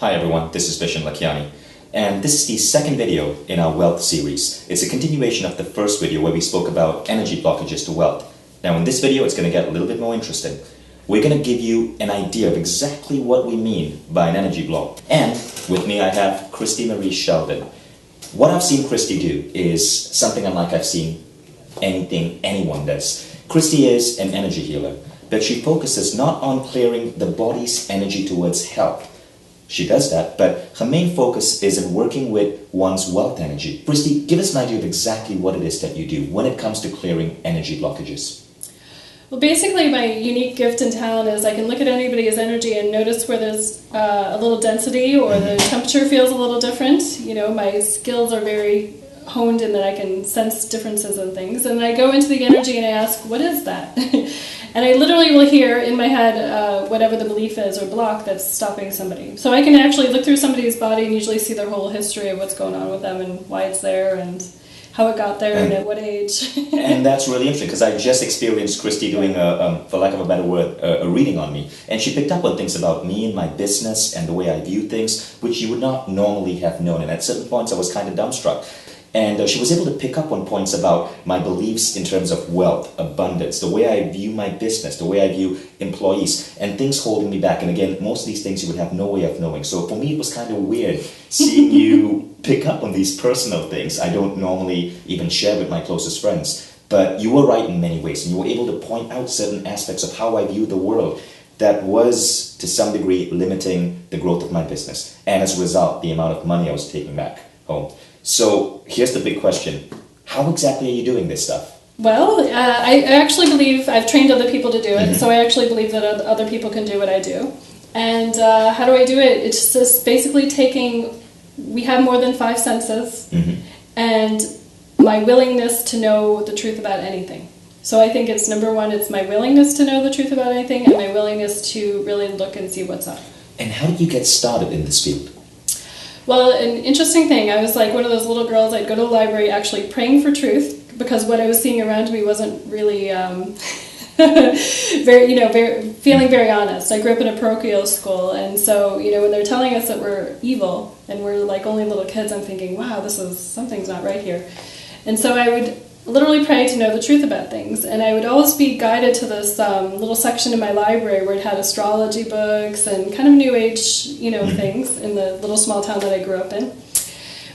Hi everyone, this is Vishen Lakiani, and this is the second video in our wealth series. It's a continuation of the first video where we spoke about energy blockages to wealth. Now in this video it's going to get a little bit more interesting. We're going to give you an idea of exactly what we mean by an energy block. And with me I have Christy Marie Sheldon. What I've seen Christy do is something unlike I've seen anyone does. Christy is an energy healer, but she focuses not on clearing the body's energy towards health. She does that, but her main focus is in working with one's wealth energy. Christy, give us an idea of exactly what it is that you do when it comes to clearing energy blockages. Well, basically my unique gift and talent is I can look at anybody's energy and notice where there's a little density or the temperature feels a little different. You know, my skills are very honed in that I can sense differences in things. And I go into the energy and I ask, what is that? And I literally will hear in my head whatever the belief is or block that's stopping somebody. So I can actually look through somebody's body and usually see their whole history of what's going on with them and why it's there and how it got there and at what age. And that's really interesting because I just experienced Christy doing, for lack of a better word, a reading on me. And she picked up on things about me and my business and the way I view things, which you would not normally have known. And at certain points I was kind of dumbstruck. And she was able to pick up on points about my beliefs in terms of wealth, abundance, the way I view my business, the way I view employees, and things holding me back. And again, most of these things you would have no way of knowing. So for me, it was kind of weird seeing you pick up on these personal things I don't normally even share with my closest friends. But you were right in many ways, and you were able to point out certain aspects of how I view the world that was, to some degree, limiting the growth of my business. And as a result, the amount of money I was taking back home. So here's the big question. How exactly are you doing this stuff? Well, I actually believe I've trained other people to do it, so I actually believe that other people can do what I do. And how do I do it? It's just basically we have more than 5 senses, and my willingness to know the truth about anything. So I think it's number one, it's my willingness to know the truth about anything and my willingness to really look and see what's up. And how did you get started in this field? Well, an interesting thing, I was like one of those little girls, I'd go to the library actually praying for truth, because what I was seeing around me wasn't really feeling very honest. I grew up in a parochial school, and so, when they're telling us that we're evil, and we're like only little kids, I'm thinking, wow, something's not right here. And so I would literally pray to know the truth about things, and I would always be guided to this little section in my library where it had astrology books and kind of new age, things in the little small town that I grew up in.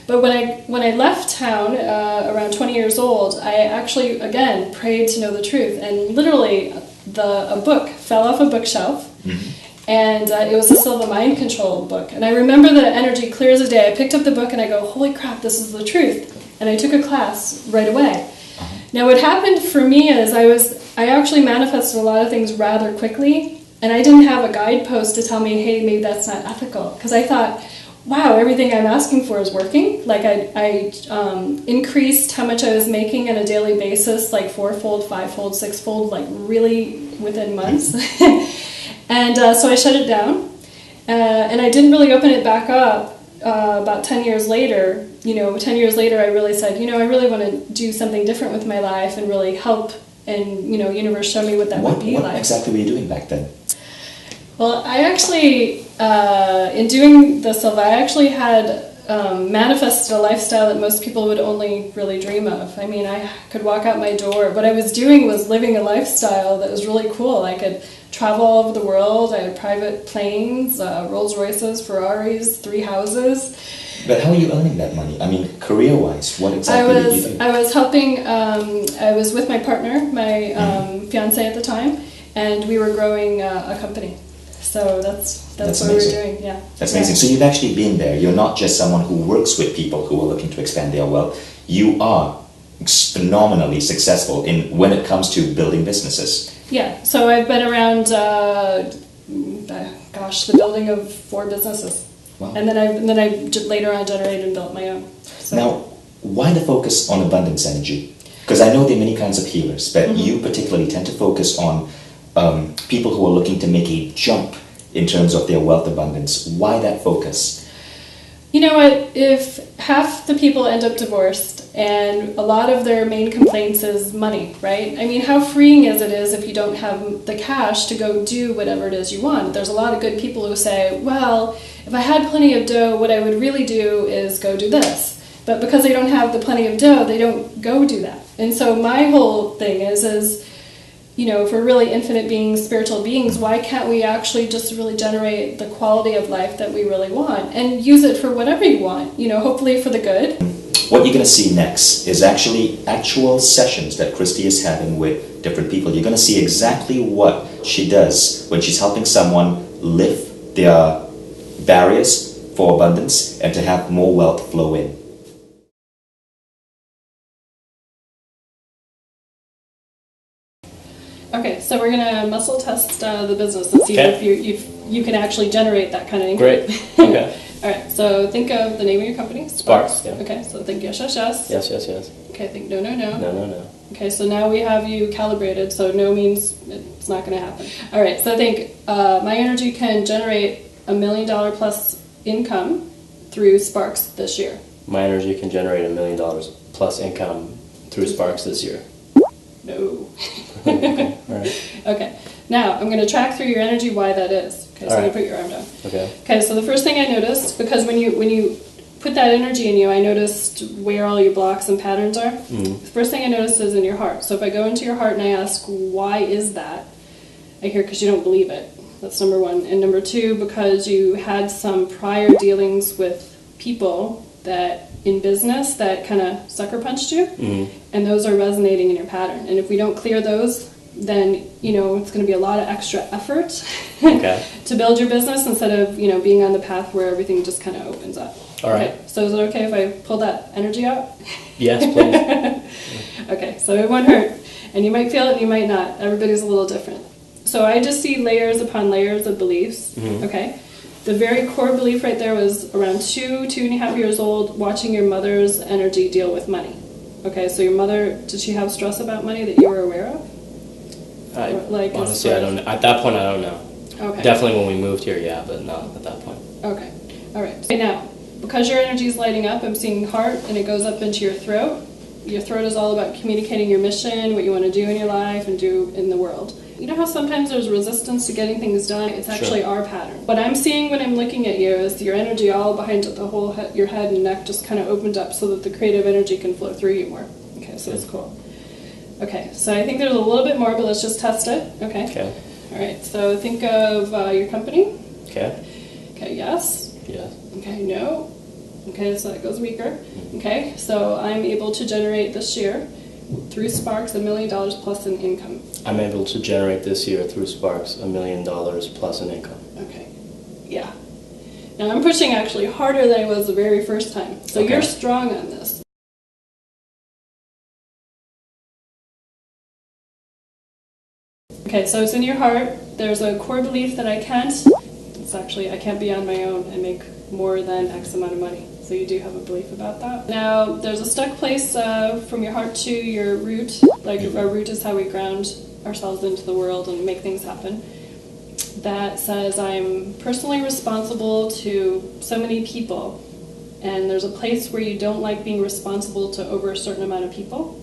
But when I left town around 20 years old, I actually again prayed to know the truth, and literally a book fell off a bookshelf, and it was a Silva Mind Control book. And I remember the energy clear as a day. I picked up the book and I go, holy crap, this is the truth. And I took a class right away. Now what happened for me is I actually manifested a lot of things rather quickly, and I didn't have a guidepost to tell me, hey, maybe that's not ethical, because I thought, wow, everything I'm asking for is working. Like I increased how much I was making on a daily basis, like 4-fold, 5-fold, 6-fold, like really within months. And so I shut it down, and I didn't really open it back up. About 10 years later, 10 years later, I really said, I really want to do something different with my life and really help, and, universe show me what that would be like. What exactly were you doing back then? Well, I actually, in doing the Silva, I actually had manifested a lifestyle that most people would only really dream of. I mean, I could walk out my door. What I was doing was living a lifestyle that was really cool. I could travel all over the world. I had private planes, Rolls Royces, Ferraris, 3 houses. But how are you earning that money? I mean, career-wise, what exactly did you do? I was helping, I was with my partner, my fiancé at the time, and we were growing a company. So that's what we were doing, yeah. That's amazing. So you've actually been there. You're not just someone who works with people who are looking to expand their wealth. You are phenomenally successful when it comes to building businesses. Yeah, so I've been around, the building of 4 businesses. Wow. And then I later on generated and built my own. So. Now, why the focus on abundance energy? Because I know there are many kinds of healers, but you particularly tend to focus on people who are looking to make a jump in terms of their wealth abundance. Why that focus? You know what? If half the people end up divorced and a lot of their main complaints is money, right? I mean, how freeing is it if you don't have the cash to go do whatever it is you want? There's a lot of good people who say, well, if I had plenty of dough, what I would really do is go do this. But because they don't have the plenty of dough, they don't go do that. And so my whole thing is, you know, if we're really infinite beings, spiritual beings, why can't we actually just really generate the quality of life that we really want and use it for whatever you want, you know, hopefully for the good. What you're going to see next is actually actual sessions that Christy is having with different people. You're going to see exactly what she does when she's helping someone lift their barriers for abundance and to have more wealth flow in. Okay, so we're gonna muscle test the business and see if you can actually generate that kind of income. Great. Okay. All right. So think of the name of your company. Sparks. Yeah. Okay. So think yes, yes, yes. Yes, yes, yes. Okay. Think no, no, no. No, no, no. Okay. So now we have you calibrated. So no means it's not going to happen. All right. So think my energy can generate $1 million plus income through Sparks this year. My energy can generate $1 million plus income through Sparks this year. No. Okay. All right. Okay. Now I'm going to track through your energy why that is. Okay. So All I'm going right. to put your arm down. Okay. Okay. So the first thing I noticed, because when you put that energy in you, I noticed where all your blocks and patterns are. Mm-hmm. The first thing I noticed is in your heart. So if I go into your heart and I ask, why is that? I hear because you don't believe it. That's number one. And number two, because you had some prior dealings with people that in business that kind of sucker punched you, and those are resonating in your pattern. And if we don't clear those, then it's going to be a lot of extra effort to build your business instead of being on the path where everything just kind of opens up. All right. Okay. So is it okay if I pull that energy out? Yes, please. Okay. So it won't hurt, and you might feel it, and you might not. Everybody's a little different. So I just see layers upon layers of beliefs. Mm-hmm. Okay. The very core belief right there was around 2.5 years old, watching your mother's energy deal with money. Okay, so your mother, did she have stress about money that you were aware of? Honestly, I don't know. At that point, I don't know. Okay. Definitely when we moved here, yeah, but not at that point. Okay. All right. Okay, now, because your energy is lighting up, I'm seeing heart, and it goes up into your throat. Your throat is all about communicating your mission, what you want to do in your life and do in the world. You know how sometimes there's resistance to getting things done? It's actually our pattern. What I'm seeing when I'm looking at you is your energy all behind the whole your head and neck just kind of opened up so that the creative energy can flow through you more. Okay, so that's cool. Okay, so I think there's a little bit more, but let's just test it. Okay. Okay. All right, so think of your company. Okay. Okay, yes. Yes. Okay, no. Okay, so that goes weaker. Okay, so I'm able to generate this year through Sparks $1 million plus in income. I'm able to generate this year through Sparks $1 million plus in income. Okay, yeah. Now I'm pushing actually harder than I was the very first time. So Okay. you're strong on this. Okay, so it's in your heart. There's a core belief that I can't be on my own and make more than X amount of money. So you do have a belief about that. Now, there's a stuck place from your heart to your root. Like our root is how we ground ourselves into the world and make things happen. That says I'm personally responsible to so many people. And there's a place where you don't like being responsible to over a certain amount of people.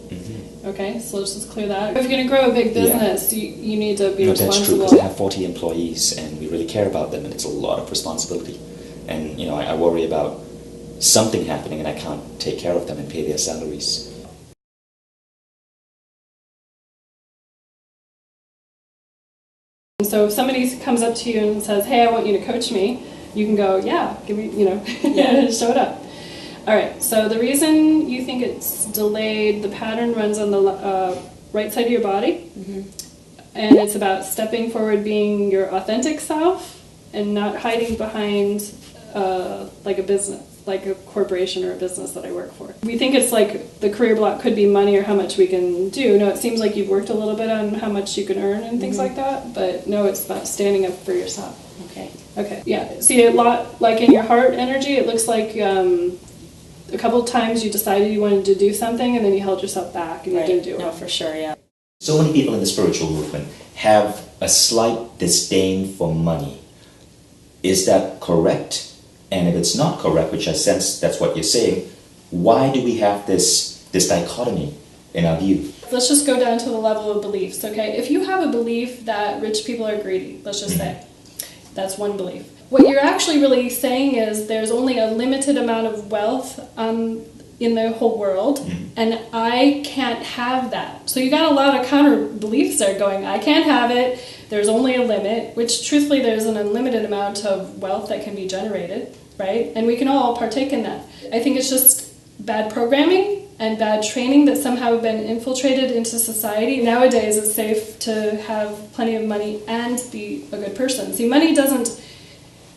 Okay, so let's just clear that. If you're going to grow a big business, you need to be responsible. That's true, because I have 40 employees and we really care about them, and it's a lot of responsibility. And I worry about something happening and I can't take care of them and pay their salaries. So if somebody comes up to you and says, "Hey, I want you to coach me," you can go, "Yeah, give me, show it up." All right, so the reason you think it's delayed, the pattern runs on the right side of your body, and it's about stepping forward, being your authentic self, and not hiding behind like a business, like a corporation or a business that I work for. We think it's like the career block could be money or how much we can do. No, it seems like you've worked a little bit on how much you can earn and things like that, but no, it's about standing up for yourself. Okay, yeah. See, a lot, like in your heart energy, it looks like a couple of times you decided you wanted to do something and then you held yourself back and you didn't do it. No, for sure, yeah. So many people in the spiritual movement have a slight disdain for money. Is that correct? And if it's not correct, which I sense that's what you're saying, why do we have this dichotomy in our view? Let's just go down to the level of beliefs, okay? If you have a belief that rich people are greedy, let's just say, that's one belief. What you're actually really saying is there's only a limited amount of wealth in the whole world, and I can't have that. So you got a lot of counter beliefs there going, I can't have it, there's only a limit, which truthfully there's an unlimited amount of wealth that can be generated, right? And we can all partake in that. I think it's just bad programming and bad training that somehow been infiltrated into society. Nowadays it's safe to have plenty of money and be a good person. See, money doesn't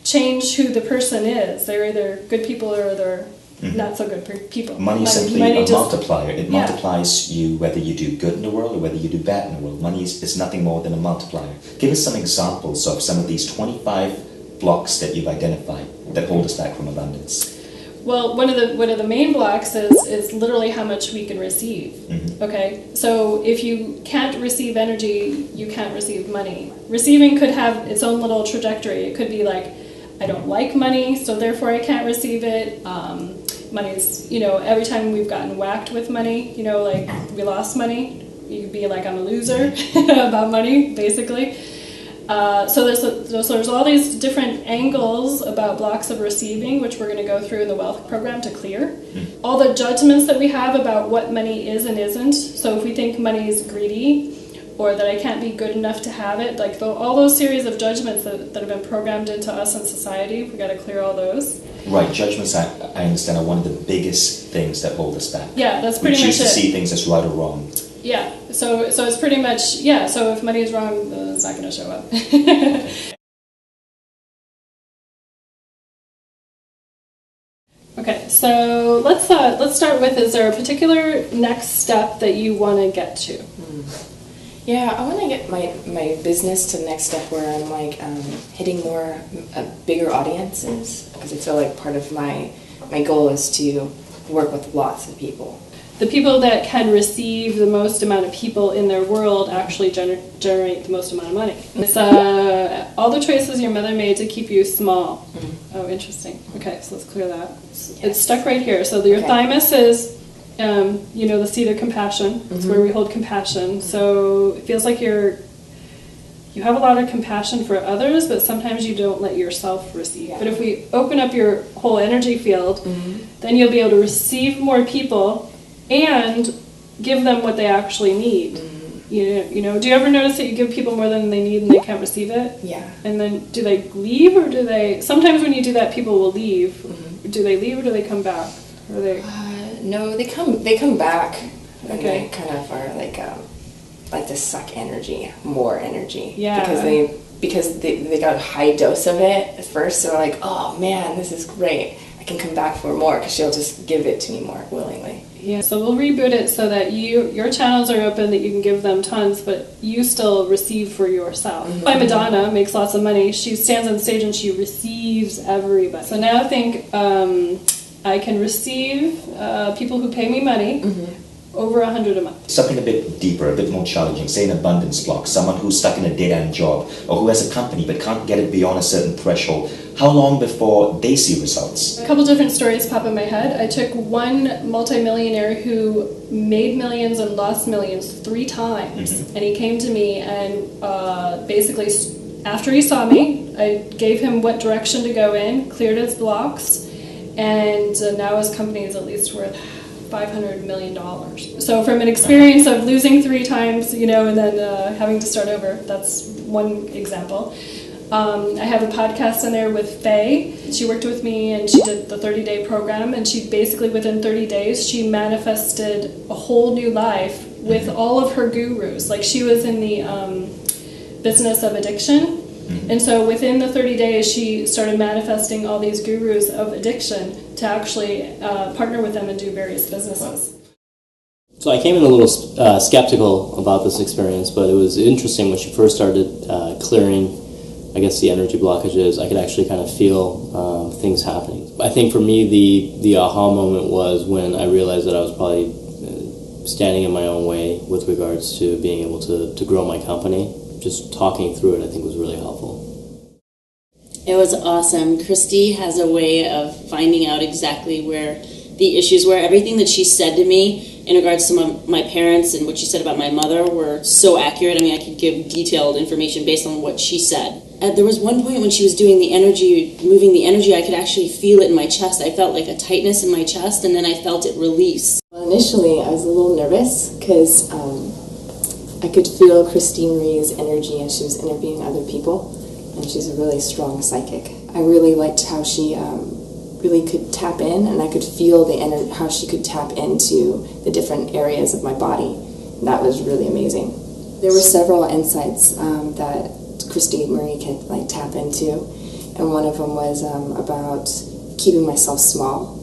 change who the person is. They're either good people or they're not so good people. Money is simply a multiplier. It multiplies you whether you do good in the world or whether you do bad in the world. Money is nothing more than a multiplier. Give us some examples of some of these 25 blocks that you've identified that hold us back from abundance. Well, one of the main blocks is literally how much we can receive. Okay, so if you can't receive energy, you can't receive money. Receiving could have its own little trajectory. It could be like, I don't like money, so therefore I can't receive it. Money's, every time we've gotten whacked with money, like we lost money, you could be like, I'm a loser about money, basically. So there's all these different angles about blocks of receiving, which we're going to go through in the wealth program to clear. All the judgments that we have about what money is and isn't. So if we think money is greedy, or that I can't be good enough to have it, like all those series of judgments that have been programmed into us in society, we got to clear all those. Right, judgments, I understand, are one of the biggest things that hold us back. Yeah, that's pretty much it. We choose to see things as right or wrong. Yeah, so it's pretty much, so if money is wrong, it's not going to show up. Okay, so let's start with, is there a particular next step that you want to get to? Yeah, I want to get my business to the next step where I'm like hitting more bigger audiences, because I feel like part of my goal is to work with lots of people. The people that can receive the most amount of people in their world actually generate the most amount of money. It's all the choices your mother made to keep you small. Oh, interesting. Okay, so let's clear that. It's stuck right here. So your thymus is, the seat of compassion. It's where we hold compassion. So it feels like you have a lot of compassion for others, but sometimes you don't let yourself receive. But if we open up your whole energy field, then you'll be able to receive more people and give them what they actually need. Do you ever notice that you give people more than they need and they can't receive it? Yeah. And then do they leave, or do they... Sometimes when you do that, people will leave. Do they leave or do they come back? Or they... No, they come back. Okay. And they kind of are like to suck energy, more energy. Yeah. Because they got a high dose of it at first, so they're like, oh man, this is great. I can come back for more, because she'll just give it to me more willingly. Yeah, so we'll reboot it so that your channels are open, that you can give them tons, but you still receive for yourself. My Madonna makes lots of money. She stands on stage and she receives everybody. So now think, I can receive people who pay me money, over 100 a month. Something a bit deeper, a bit more challenging, say an abundance block, someone who's stuck in a dead-end job, or who has a company but can't get it beyond a certain threshold. How long before they see results? A couple different stories pop in my head. I took one multimillionaire who made millions and lost millions 3 times, and he came to me and basically after he saw me, I gave him what direction to go in, cleared his blocks, and now his company is at least worth $500 million. So from an experience of losing 3 times, and then having to start over, that's one example. I have a podcast in there with Faye. She worked with me and she did the 30-day program, and she basically within 30 days she manifested a whole new life with all of her gurus. Like, she was in the business of addiction, and so within the 30 days she started manifesting all these gurus of addiction to actually partner with them and do various businesses. So I came in a little skeptical about this experience, but it was interesting when she first started clearing, I guess, the energy blockages. I could actually kind of feel things happening. I think for me the aha moment was when I realized that I was probably standing in my own way with regards to being able to grow my company. Just talking through it, I think, was really helpful. It was awesome. Christy has a way of finding out exactly where the issues were. Everything that she said to me in regards to my parents and what she said about my mother were so accurate. I mean, I could give detailed information based on what she said. There was one point when she was doing the energy, moving the energy, I could actually feel it in my chest. I felt like a tightness in my chest, and then I felt it release. Well, initially, I was a little nervous because I could feel Christine Marie's energy as she was interviewing other people, and she's a really strong psychic. I really liked how she really could tap in, and I could feel how she could tap into the different areas of my body. And that was really amazing. There were several insights that Christine Marie could tap into, and one of them was about keeping myself small,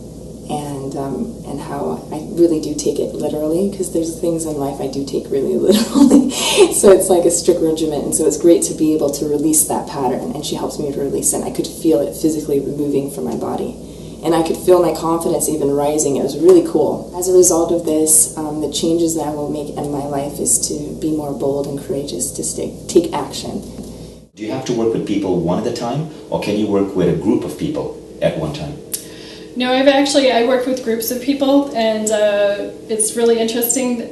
and how I really do take it literally, because there's things in life I do take really literally. So it's like a strict regimen, and so it's great to be able to release that pattern, and she helps me to release it. And I could feel it physically removing from my body, and I could feel my confidence even rising. It was really cool. As a result of this, the changes that I will make in my life is to be more bold and courageous, to take action. Do you have to work with people one at a time, or can you work with a group of people at one time? No, I work with groups of people, and it's really interesting.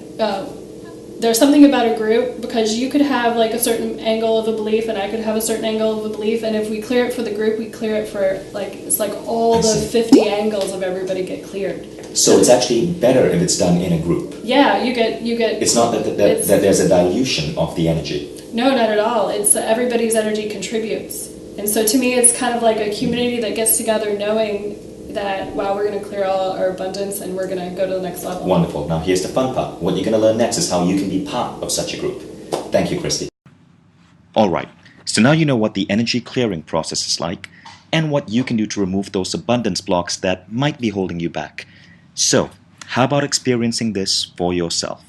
There's something about a group, because you could have like a certain angle of a belief, and I could have a certain angle of a belief, and if we clear it for the group, we clear it for it's like all the 50 angles of everybody get cleared. So it's actually better if it's done in a group. Yeah, you get. It's not that there's a dilution of the energy. No, not at all. It's everybody's energy contributes, and so to me, it's kind of like a community that gets together, knowing that, wow, we're going to clear all our abundance and we're going to go to the next level. Wonderful. Now here's the fun part. What you're going to learn next is how you can be part of such a group. Thank you, Christy. Alright, so now you know what the energy clearing process is like and what you can do to remove those abundance blocks that might be holding you back. So, how about experiencing this for yourself?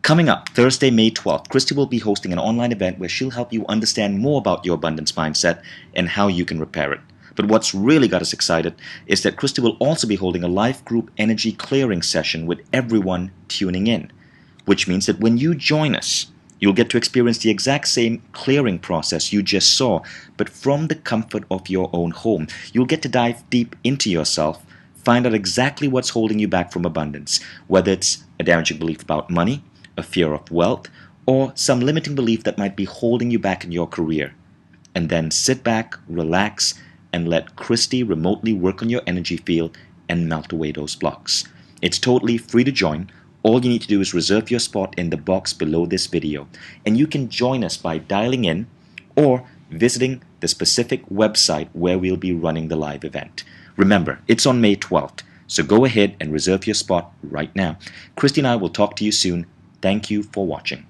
Coming up, Thursday, May 12th, Christy will be hosting an online event where she'll help you understand more about your abundance mindset and how you can repair it. But what's really got us excited is that Christy will also be holding a live group energy clearing session with everyone tuning in, which means that when you join us, you'll get to experience the exact same clearing process you just saw, but from the comfort of your own home. You'll get to dive deep into yourself, find out exactly what's holding you back from abundance, whether it's a damaging belief about money, a fear of wealth, or some limiting belief that might be holding you back in your career. And then sit back, relax, and let Christy remotely work on your energy field and melt away those blocks. It's totally free to join. All you need to do is reserve your spot in the box below this video, and you can join us by dialing in or visiting the specific website where we'll be running the live event. Remember, it's on May 12th, so go ahead and reserve your spot right now. Christy and I will talk to you soon. Thank you for watching.